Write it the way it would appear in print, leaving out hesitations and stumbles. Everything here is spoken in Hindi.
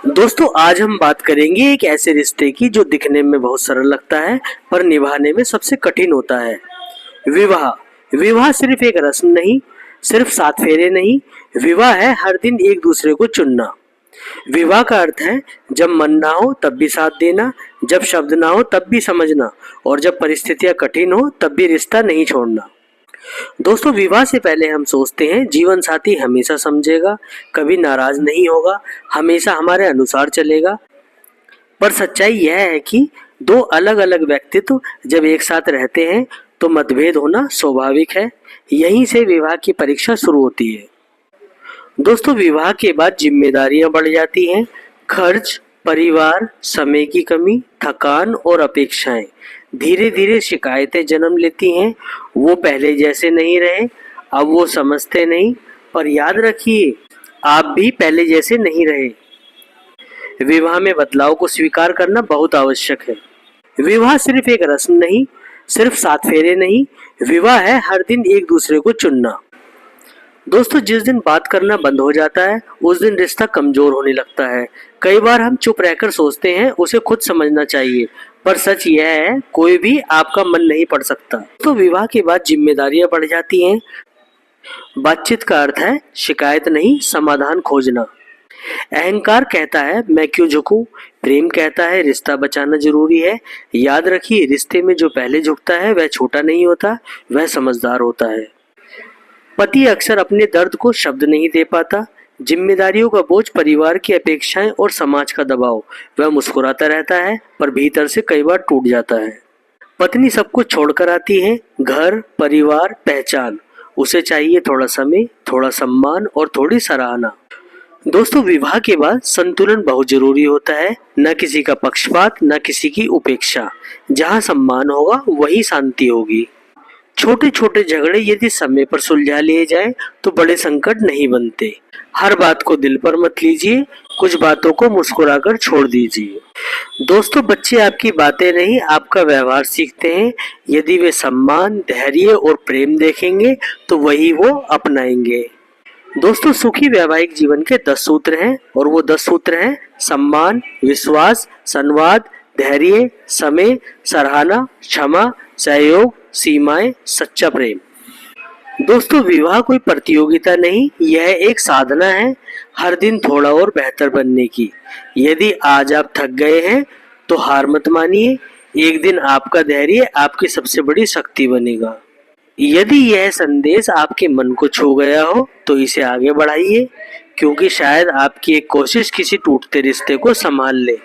दोस्तों आज हम बात करेंगे एक ऐसे रिश्ते की जो दिखने में बहुत सरल लगता है पर निभाने में सबसे कठिन होता है। विवाह। विवाह सिर्फ एक रस्म नहीं, सिर्फ 7 फेरे नहीं, विवाह है हर दिन एक दूसरे को चुनना। विवाह का अर्थ है जब मन ना हो तब भी साथ देना, जब शब्द ना हो तब भी समझना, और जब परिस्थितियां कठिन हो तब भी रिश्ता नहीं छोड़ना। दोस्तों विवाह से पहले हम सोचते हैं जीवन साथी हमेशा समझेगा, कभी नाराज नहीं होगा, हमेशा हमारे अनुसार चलेगा। पर सच्चाई यह है कि दो अलग अलग व्यक्तित्व जब एक साथ रहते हैं तो मतभेद होना स्वाभाविक है। यहीं से विवाह की परीक्षा शुरू होती है। दोस्तों विवाह के बाद जिम्मेदारियां बढ़ जाती हैं। खर्च, परिवार, समय की कमी, थकान और अपेक्षाएं। धीरे धीरे शिकायतें जन्म लेती हैं। वो पहले जैसे नहीं रहे, अब वो समझते नहीं। पर याद रखिए, आप भी पहले जैसे नहीं रहे। विवाह में बदलाव को स्वीकार करना बहुत आवश्यक है। विवाह सिर्फ एक रस्म नहीं, सिर्फ 7 फेरे नहीं, विवाह है हर दिन एक दूसरे को चुनना। दोस्तों जिस दिन बात करना बंद हो जाता है उस दिन रिश्ता कमजोर होने लगता है। कई बार हम चुप रहकर सोचते हैं उसे खुद समझना चाहिए, पर सच यह है कोई भी आपका मन नहीं पढ़ सकता। तो विवाह के बाद जिम्मेदारियां बढ़ जाती हैं। बातचीत का अर्थ है शिकायत नहीं, समाधान खोजना। अहंकार कहता है मैं क्यों झुकूं, प्रेम कहता है रिश्ता बचाना जरूरी है। याद रखिए, रिश्ते में जो पहले झुकता है वह छोटा नहीं होता, वह समझदार होता है। पति अक्सर अपने दर्द को शब्द नहीं दे पाता। जिम्मेदारियों का बोझ, परिवार की अपेक्षाएं और समाज का दबाव, वह मुस्कुराता रहता है पर भीतर से कई बार टूट जाता है। पत्नी सब कुछ छोड़कर आती है, घर, परिवार, पहचान। उसे चाहिए थोड़ा समय, थोड़ा सम्मान और थोड़ी सराहना। दोस्तों विवाह के बाद संतुलन बहुत जरूरी होता है। न किसी का पक्षपात, न किसी की उपेक्षा। जहाँ सम्मान होगा वही शांति होगी। छोटे छोटे झगड़े यदि समय पर सुलझा लिए जाएं तो बड़े संकट नहीं बनते। हर बात को दिल पर मत लीजिए, कुछ बातों को मुस्कुराकर छोड़ दीजिए। दोस्तों बच्चे आपकी बातें नहीं, आपका व्यवहार सीखते हैं। यदि वे सम्मान, धैर्य और प्रेम देखेंगे तो वही वो अपनाएंगे। दोस्तों सुखी वैवाहिक जीवन के 10 सूत्र हैं, और वो 10 सूत्र हैं सम्मान, विश्वास, संवाद, धैर्य, समय, सराहना, क्षमा, सहयोग, सीमाएं, सच्चा प्रेम। दोस्तों विवाह कोई प्रतियोगिता नहीं, यह एक साधना है हर दिन थोड़ा और बेहतर बनने की। यदि आज आप थक गए हैं तो हार मत मानिए, एक दिन आपका धैर्य आपकी सबसे बड़ी शक्ति बनेगा। यदि यह संदेश आपके मन को छू गया हो तो इसे आगे बढ़ाइए, क्योंकि शायद आपकी एक कोशिश किसी टूटते रिश्ते को संभाल ले।